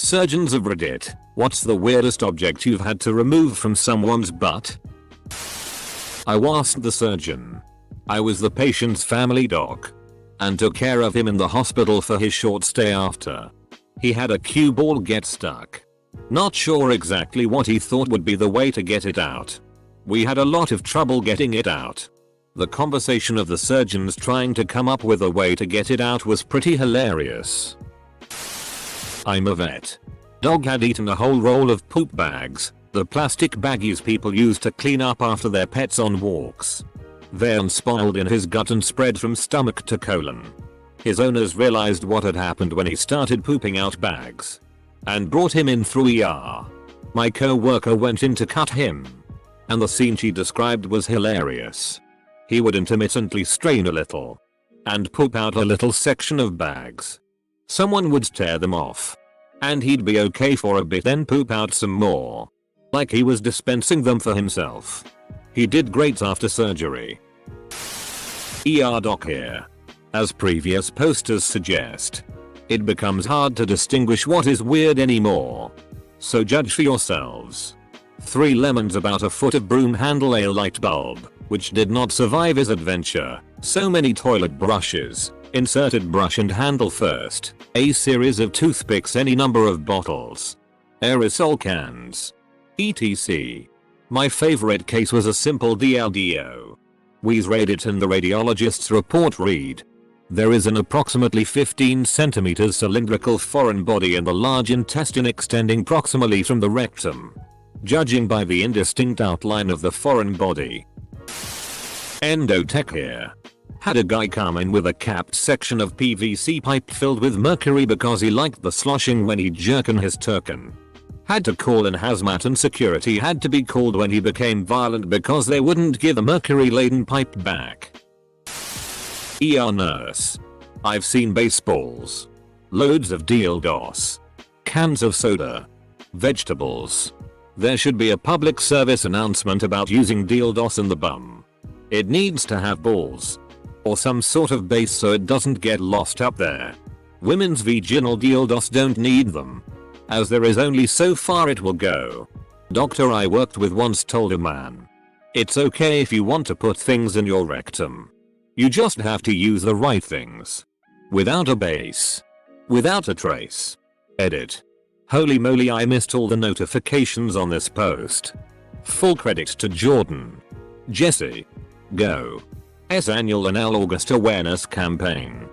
Surgeons of Reddit, what's the weirdest object you've had to remove from someone's butt? I wasn't the surgeon. I was the patient's family doc. And took care of him in the hospital for his short stay after. He had a cue ball get stuck. Not sure exactly what he thought would be the way to get it out. We had a lot of trouble getting it out. The conversation of the surgeons trying to come up with a way to get it out was pretty hilarious. I'm a vet. Dog had eaten a whole roll of poop bags, the plastic baggies people use to clean up after their pets on walks. They unspiraled in his gut and spread from stomach to colon. His owners realized what had happened when he started pooping out bags. And brought him in through ER. My co-worker went in to cut him. And the scene she described was hilarious. He would intermittently strain a little. And poop out a little section of bags. Someone would tear them off. And he'd be okay for a bit, then poop out some more. Like he was dispensing them for himself. He did great after surgery. ER doc here. As previous posters suggest, it becomes hard to distinguish what is weird anymore. So judge for yourselves. 3 lemons about a foot of broom handle, a light bulb, which did not survive his adventure, so many toilet brushes, inserted brush and handle first, a series of toothpicks, any number of bottles, aerosol cans, etc. My favorite case was a simple DLDO. We read it and the radiologist's report read. There is an approximately 15 cm cylindrical foreign body in the large intestine extending proximally from the rectum. Judging by the indistinct outline of the foreign body. Endotech here. Had a guy come in with a capped section of PVC pipe filled with mercury because he liked the sloshing when he'd jerkin his turkin. Had to call in hazmat and security had to be called when he became violent because they wouldn't give the mercury laden pipe back. ER nurse. I've seen baseballs. Loads of dildos. Cans of soda. Vegetables. There should be a public service announcement about using dildos in the bum. It needs to have balls. Or some sort of base so it doesn't get lost up there. Women's vaginal dildos don't need them. As there is only so far it will go. Doctor I worked with once told a man. It's okay if you want to put things in your rectum. You just have to use the right things. Without a base. Without a trace. Edit. Holy moly, I missed all the notifications on this post. Full credit to Jordan. Jesse. Go. S annual Anal August awareness campaign.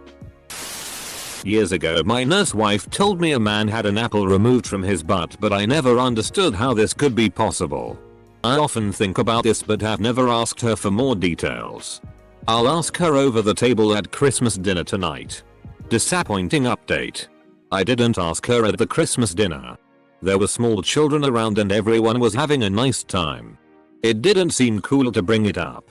Years ago my nurse wife told me a man had an apple removed from his butt, but I never understood how this could be possible. I often think about this but have never asked her for more details. I'll ask her over the table at Christmas dinner tonight. Disappointing update. I didn't ask her at the Christmas dinner. There were small children around and everyone was having a nice time. It didn't seem cool to bring it up.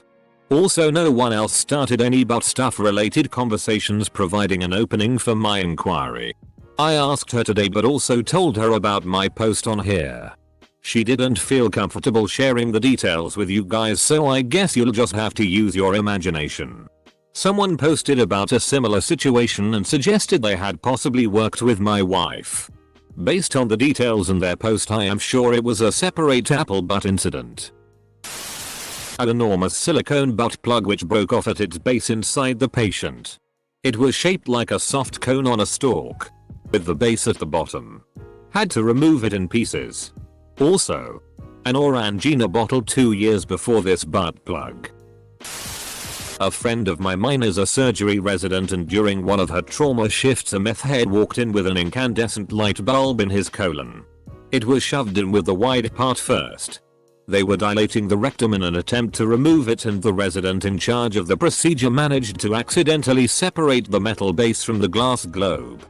Also no one else started any butt stuff related conversations, providing an opening for my inquiry. I asked her today but also told her about my post on here. She didn't feel comfortable sharing the details with you guys, so I guess you'll just have to use your imagination. Someone posted about a similar situation and suggested they had possibly worked with my wife. Based on the details in their post I am sure it was a separate apple butt incident. An enormous silicone butt plug which broke off at its base inside the patient. It was shaped like a soft cone on a stalk, with the base at the bottom. Had to remove it in pieces. Also, an Orangina bottle 2 years before this butt plug. A friend of mine is a surgery resident and during one of her trauma shifts a meth head walked in with an incandescent light bulb in his colon. It was shoved in with the wide part first. They were dilating the rectum in an attempt to remove it and the resident in charge of the procedure managed to accidentally separate the metal base from the glass globe,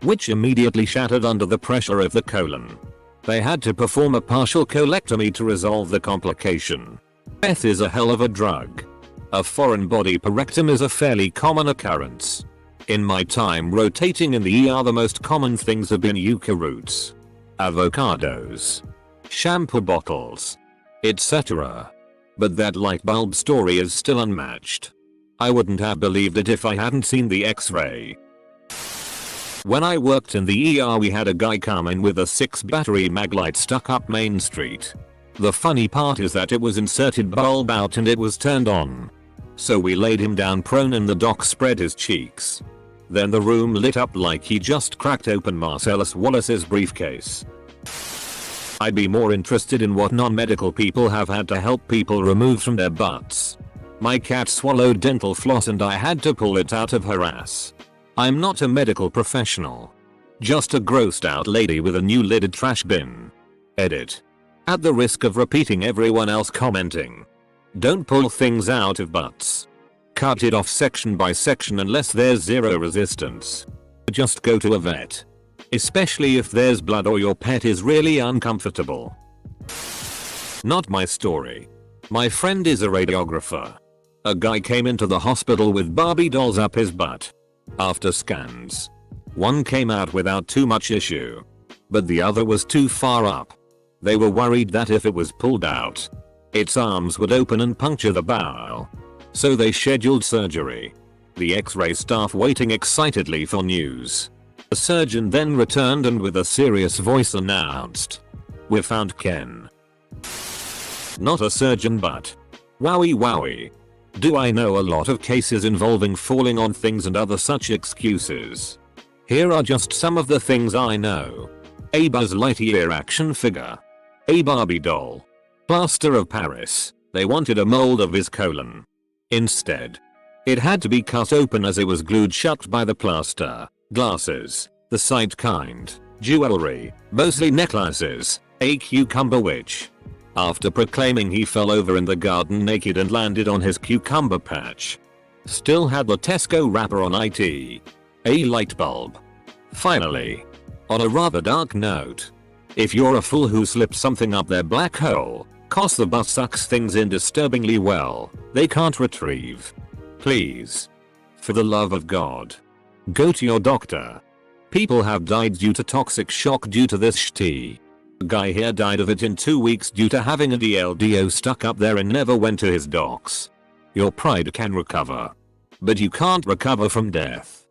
which immediately shattered under the pressure of the colon. They had to perform a partial colectomy to resolve the complication. Meth is a hell of a drug. A foreign body per rectum is a fairly common occurrence. In my time rotating in the ER the most common things have been yucca roots, avocados, shampoo bottles, etc. But that light bulb story is still unmatched. I wouldn't have believed it if I hadn't seen the X-ray. When I worked in the ER we had a guy come in with a 6 battery mag light stuck up Main Street. The funny part is that it was inserted bulb out and it was turned on. So we laid him down prone and the doc spread his cheeks. Then the room lit up like he just cracked open Marcellus Wallace's briefcase. I'd be more interested in what non-medical people have had to help people remove from their butts. My cat swallowed dental floss and I had to pull it out of her ass. I'm not a medical professional. Just a grossed out lady with a new lidded trash bin. Edit. At the risk of repeating everyone else commenting. Don't pull things out of butts. Cut it off section by section unless there's zero resistance. Just go to a vet. Especially if there's blood or your pet is really uncomfortable. Not my story. My friend is a radiographer. A guy came into the hospital with Barbie dolls up his butt. After scans, one came out without too much issue, but the other was too far up. They were worried that if it was pulled out, its arms would open and puncture the bowel. So they scheduled surgery. The X-ray staff waiting excitedly for news. The surgeon then returned and with a serious voice announced, "We found Ken." Not a surgeon but. Wowie wowie. Do I know a lot of cases involving falling on things and other such excuses. Here are just some of the things I know. A Buzz Lightyear action figure. A Barbie doll. Plaster of Paris. They wanted a mold of his colon. Instead, it had to be cut open as it was glued shut by the plaster. Glasses, the sight kind, jewelry, mostly necklaces, a cucumber witch. After proclaiming he fell over in the garden naked and landed on his cucumber patch. Still had the Tesco wrapper on it. A light bulb. Finally, on a rather dark note, if you're a fool who slips something up their black hole, 'cause the bus sucks things in disturbingly well, they can't retrieve. Please, for the love of God, go to your doctor. People have died due to toxic shock due to this shit. A guy here died of it in 2 weeks due to having a DLDO stuck up there and never went to his docs. Your pride can recover, but you can't recover from death.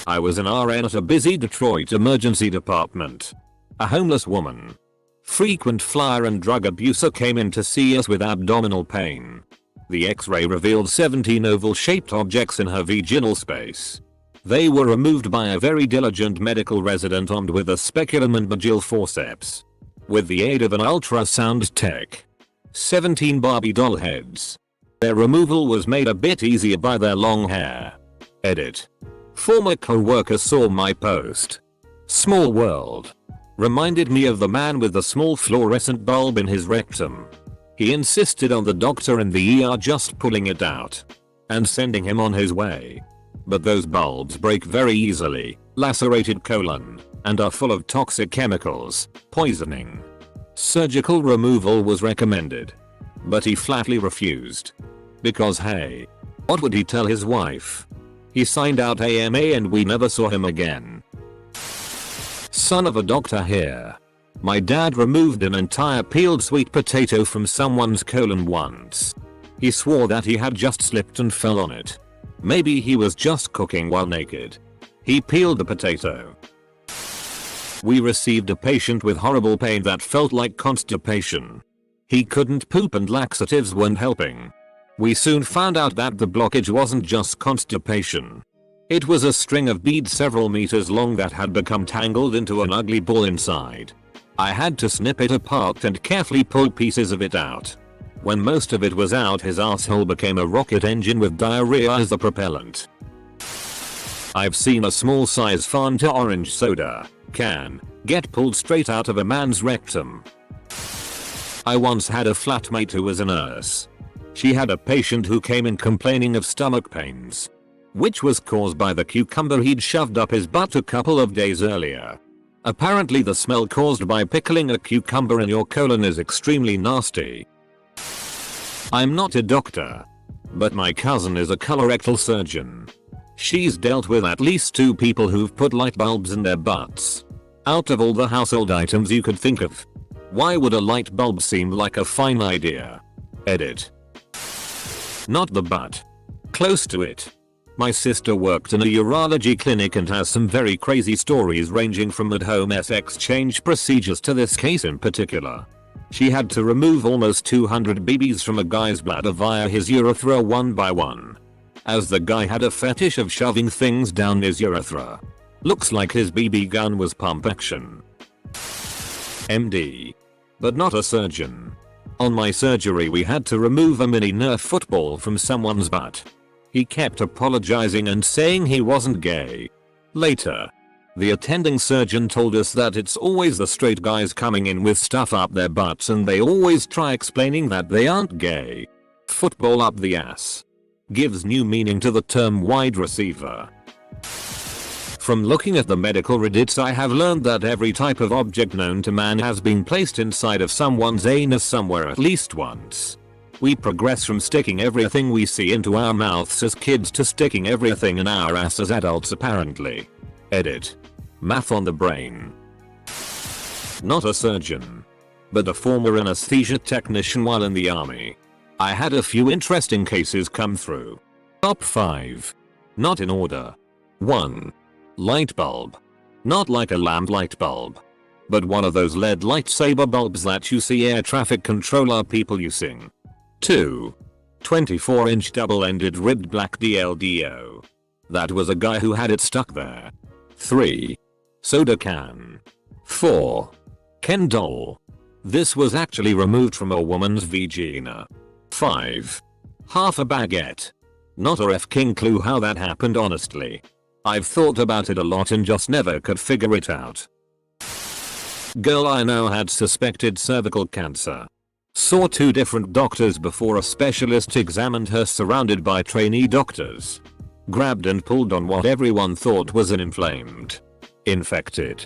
I was an RN at a busy Detroit emergency department. A homeless woman, frequent flyer and drug abuser, came in to see us with abdominal pain. The X-ray revealed 17 oval-shaped objects in her vaginal space. They were removed by a very diligent medical resident armed with a speculum and Magil forceps. With the aid of an ultrasound tech. 17 Barbie doll heads. Their removal was made a bit easier by their long hair. Edit. Former co-worker saw my post. Small world. Reminded me of the man with the small fluorescent bulb in his rectum. He insisted on the doctor in the ER just pulling it out and sending him on his way. But those bulbs break very easily, lacerated colon, and are full of toxic chemicals, poisoning. Surgical removal was recommended, but he flatly refused. Because hey, what would he tell his wife? He signed out AMA and we never saw him again. Son of a doctor here. My dad removed an entire peeled sweet potato from someone's colon once. He swore that he had just slipped and fell on it. Maybe he was just cooking while naked. He peeled the potato. We received a patient with horrible pain that felt like constipation. He couldn't poop and laxatives weren't helping. We soon found out that the blockage wasn't just constipation. It was a string of beads several meters long that had become tangled into an ugly ball inside. I had to snip it apart and carefully pull pieces of it out. When most of it was out, his asshole became a rocket engine with diarrhea as the propellant. I've seen a small size Fanta orange soda can get pulled straight out of a man's rectum. I once had a flatmate who was a nurse. She had a patient who came in complaining of stomach pains, which was caused by the cucumber he'd shoved up his butt a couple of days earlier. Apparently the smell caused by pickling a cucumber in your colon is extremely nasty. I'm not a doctor, but my cousin is a colorectal surgeon. She's dealt with at least 2 people who've put light bulbs in their butts. Out of all the household items you could think of, why would a light bulb seem like a fine idea? Edit. Not the butt. Close to it. My sister worked in a urology clinic and has some very crazy stories ranging from at-home sex change procedures to this case in particular. She had to remove almost 200 BBs from a guy's bladder via his urethra one by one, as the guy had a fetish of shoving things down his urethra. Looks like his BB gun was pump action. MD. But not a surgeon. On my surgery we had to remove a mini Nerf football from someone's butt. He kept apologizing and saying he wasn't gay. Later, the attending surgeon told us that it's always the straight guys coming in with stuff up their butts and they always try explaining that they aren't gay. Football up the ass. Gives new meaning to the term wide receiver. From looking at the medical reddits I have learned that every type of object known to man has been placed inside of someone's anus somewhere at least once. We progress from sticking everything we see into our mouths as kids to sticking everything in our ass as adults apparently. Edit. Math on the brain. Not a surgeon, but a former anesthesia technician while in the army. I had a few interesting cases come through. Top 5. Not in order. 1. Light bulb. Not like a lamp light bulb, but one of those LED lightsaber bulbs that you see air traffic controller people using. 2. 24-inch double-ended ribbed black DLDO. That was a guy who had it stuck there. 3. Soda can. 4. Ken doll. This was actually removed from a woman's vagina. 5. Half a baguette. Not a f***ing clue how that happened honestly. I've thought about it a lot and just never could figure it out. Girl I know had suspected cervical cancer. Saw 2 different doctors before a specialist examined her surrounded by trainee doctors. Grabbed and pulled on what everyone thought was an inflamed, infected,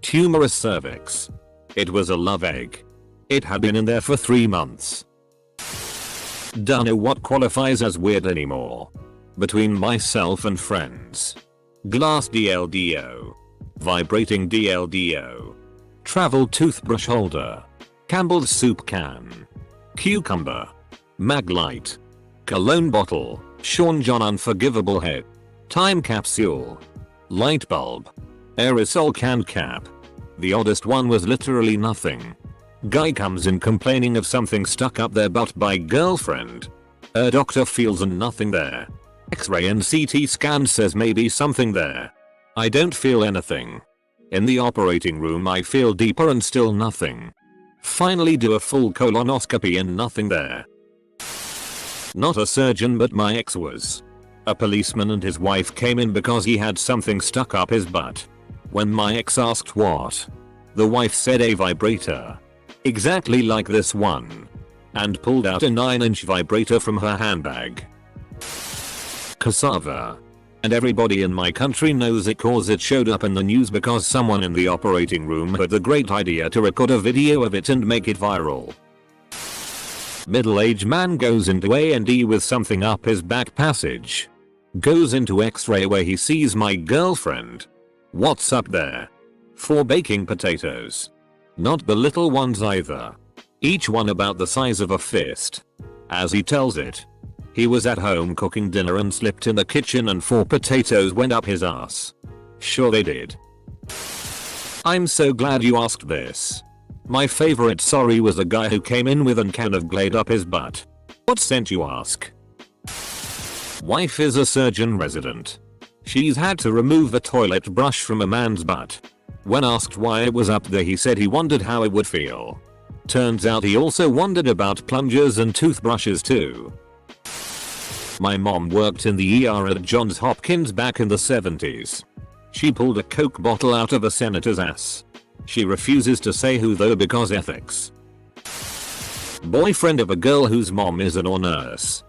tumorous cervix. It was a love egg. It had been in there for 3 months. Don't know what qualifies as weird anymore. Between myself and friends. Glass DLDO. Vibrating DLDO. Travel toothbrush holder. Campbell's soup can. Cucumber. Maglite. Cologne bottle. Sean John unforgivable head. Time capsule. Light bulb. Aerosol can cap. The oddest one was literally nothing. Guy comes in complaining of something stuck up their butt by girlfriend. Doctor feels and nothing there. X-ray and CT scan says maybe something there. I don't feel anything. In the operating room I feel deeper and still nothing. Finally do a full colonoscopy and nothing there. Not a surgeon but my ex was. A policeman and his wife came in because he had something stuck up his butt. When my ex asked what, the wife said a vibrator. Exactly like this one. And pulled out a 9-inch vibrator from her handbag. Cassava. And everybody in my country knows it cause it showed up in the news because someone in the operating room had the great idea to record a video of it and make it viral. Middle-aged man goes into A&E with something up his back passage. Goes into X-ray where he sees my girlfriend. What's up there? 4 baking potatoes. Not the little ones either. Each one about the size of a fist. As he tells it, he was at home cooking dinner and slipped in the kitchen and 4 potatoes went up his ass. Sure they did. I'm so glad you asked this. My favorite sorry was a guy who came in with a can of Glade up his butt. What scent you ask? Wife is a surgeon resident. She's had to remove a toilet brush from a man's butt. When asked why it was up there he said he wondered how it would feel. Turns out he also wondered about plungers and toothbrushes too. My mom worked in the ER at Johns Hopkins back in the 70s. She pulled a Coke bottle out of a senator's ass. She refuses to say who though because ethics. Boyfriend of a girl whose mom is an or nurse.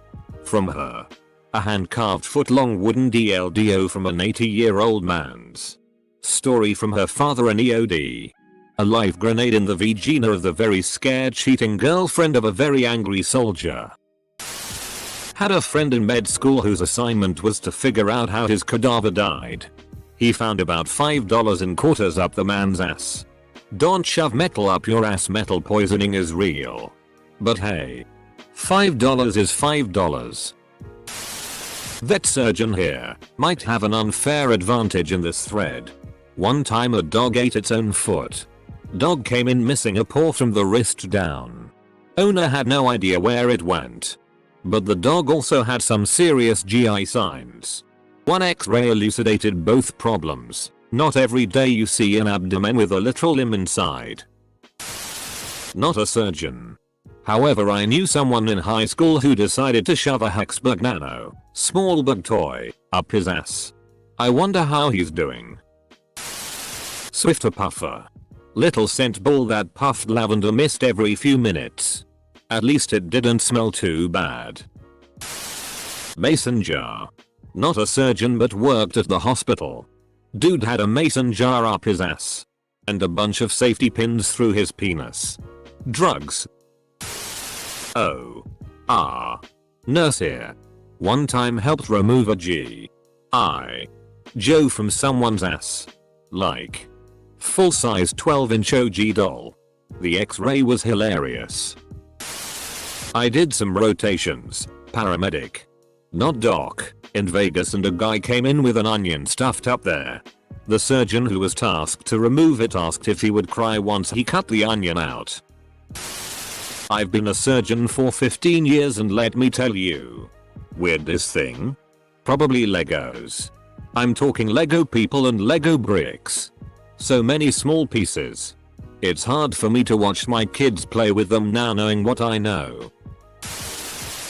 From her. A hand-carved foot-long wooden DLDO from an 80-year-old man's. Story from her father an EOD. A live grenade in the vagina of the very scared cheating girlfriend of a very angry soldier. Had a friend in med school whose assignment was to figure out how his cadaver died. He found about $5 in quarters up the man's ass. Don't shove metal up your ass, metal poisoning is real. But hey, $5 is $5. Vet surgeon here might have an unfair advantage in this thread. One time a dog ate its own foot. Dog came in missing a paw from the wrist down. Owner had no idea where it went. But the dog also had some serious GI signs. One X-ray elucidated both problems. Not every day you see an abdomen with a literal limb inside. Not a surgeon. However, I knew someone in high school who decided to shove a Hexbug Nano, small bug toy, up his ass. I wonder how he's doing. Swifter puffer. Little scent ball that puffed lavender mist every few minutes. At least it didn't smell too bad. Mason jar. Not a surgeon but worked at the hospital. Dude had a mason jar up his ass. And a bunch of safety pins through his penis. Drugs. Nurse here. One time helped remove a G.I. Joe from someone's ass. Like. Full size 12-inch OG doll. The X-ray was hilarious. I did some rotations. Paramedic. Not doc. In Vegas and a guy came in with an onion stuffed up there. The surgeon who was tasked to remove it asked if he would cry once he cut the onion out. I've been a surgeon for 15 years and let me tell you. Weirdest thing? Probably Legos. I'm talking Lego people and Lego bricks. So many small pieces. It's hard for me to watch my kids play with them now knowing what I know.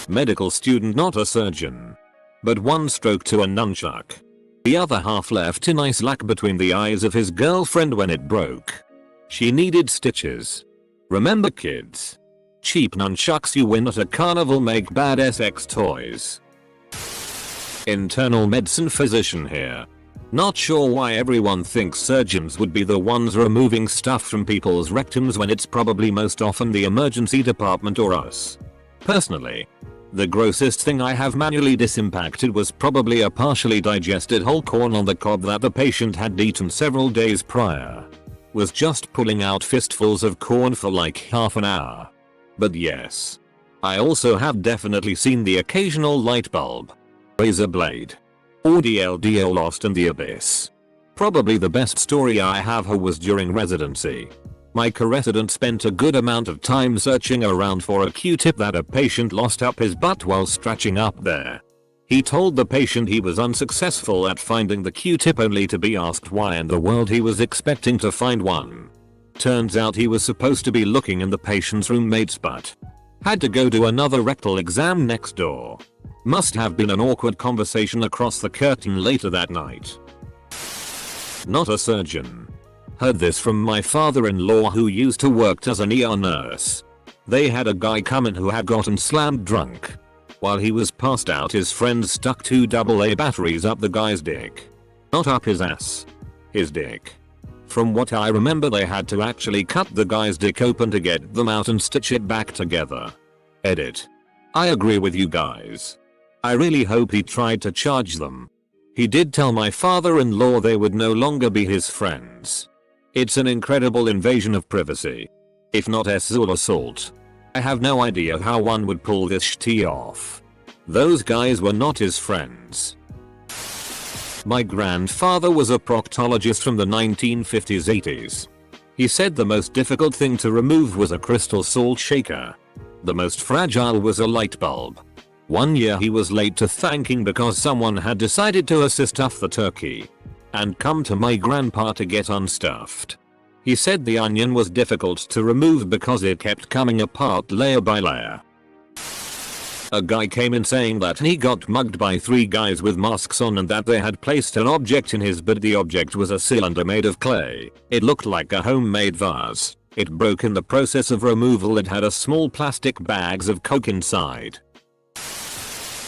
Medical student, not a surgeon. But one stroke to a nunchuck. The other half left in ice lack between the eyes of his girlfriend when it broke. She needed stitches. Remember kids? Cheap nunchucks you win at a carnival make bad SX toys. Internal medicine physician here. Not sure why everyone thinks surgeons would be the ones removing stuff from people's rectums when it's probably most often the emergency department or us. Personally, the grossest thing I have manually disimpacted was probably a partially digested whole corn on the cob that the patient had eaten several days prior. Was just pulling out fistfuls of corn for like half an hour. But yes. I also have definitely seen the occasional light bulb. Razor blade. Or DLDO lost in the abyss. Probably the best story I have was during residency. My co-resident spent a good amount of time searching around for a Q-tip that a patient lost up his butt while stretching up there. He told the patient he was unsuccessful at finding the Q-tip only to be asked why in the world he was expecting to find one. Turns out he was supposed to be looking in the patient's roommate's butt. Had to go to another rectal exam next door. Must have been an awkward conversation across the curtain later that night. Not a surgeon. Heard this from my father-in-law who used to work as an ER nurse. They had a guy come in who had gotten slammed drunk. While he was passed out, his friends stuck 2 AA batteries up the guy's dick. Not up his ass. His dick. From what I remember, they had to actually cut the guy's dick open to get them out and stitch it back together. Edit. I agree with you guys. I really hope he tried to charge them. He did tell my father-in-law they would no longer be his friends. It's an incredible invasion of privacy. If not sexual assault. I have no idea how one would pull this shit off. Those guys were not his friends. My grandfather was a proctologist from the 1950s-80s. He said the most difficult thing to remove was a crystal salt shaker. The most fragile was a light bulb. One year he was late to thanking because someone had decided to stuff the turkey. And come to my grandpa to get unstuffed. He said the onion was difficult to remove because it kept coming apart layer by layer. A guy came in saying that he got mugged by 3 guys with masks on and that they had placed an object in his bed. The object was a cylinder made of clay. It looked like a homemade vase. It broke in the process of removal. It had a small plastic bags of coke inside.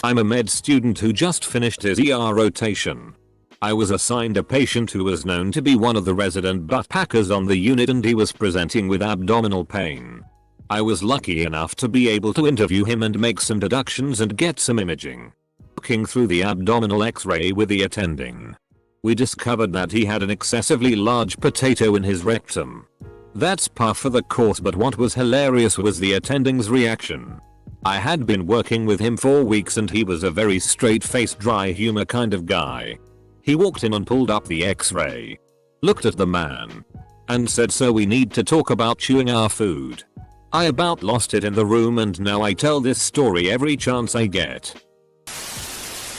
I'm a med student who just finished his ER rotation. I was assigned a patient who was known to be one of the resident butt packers on the unit and he was presenting with abdominal pain. I was lucky enough to be able to interview him and make some deductions and get some imaging. Looking through the abdominal x-ray with the attending, we discovered that he had an excessively large potato in his rectum. That's par for the course, but what was hilarious was the attending's reaction. I had been working with him for weeks and he was a very straight-faced dry humor kind of guy. He walked in and pulled up the x-ray, looked at the man, and said, "So we need to talk about chewing our food." I about lost it in the room and now I tell this story every chance I get.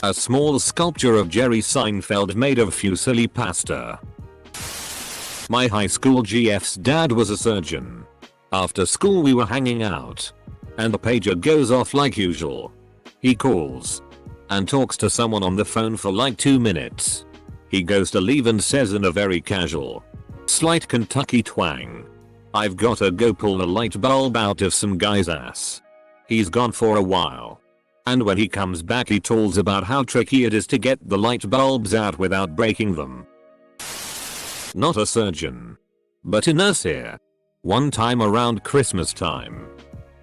A small sculpture of Jerry Seinfeld made of fusilli pasta. My high school GF's dad was a surgeon. After school we were hanging out, and the pager goes off like usual. He calls and talks to someone on the phone for like 2 minutes. He goes to leave and says in a very casual, slight Kentucky twang, "I've gotta go pull a light bulb out of some guy's ass." He's gone for a while. And when he comes back he tells about how tricky it is to get the light bulbs out without breaking them. Not a surgeon, but a nurse here. One time around Christmas time,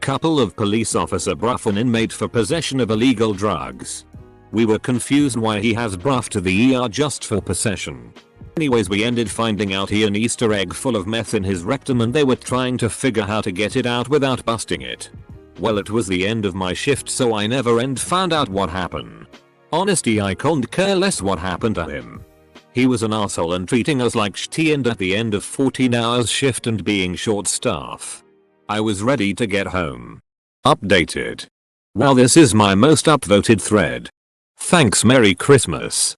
couple of police officer bruff an inmate for possession of illegal drugs. We were confused why he has bruff to the ER just for possession. Anyways, we ended finding out he had an Easter egg full of meth in his rectum and they were trying to figure how to get it out without busting it. Well, it was the end of my shift so I never found out what happened. Honestly, I couldn't care less what happened to him. He was an asshole and treating us like shit, and at the end of 14 hours shift and being short staff, I was ready to get home. Updated. Wow, this is my most upvoted thread. Thanks, Merry Christmas.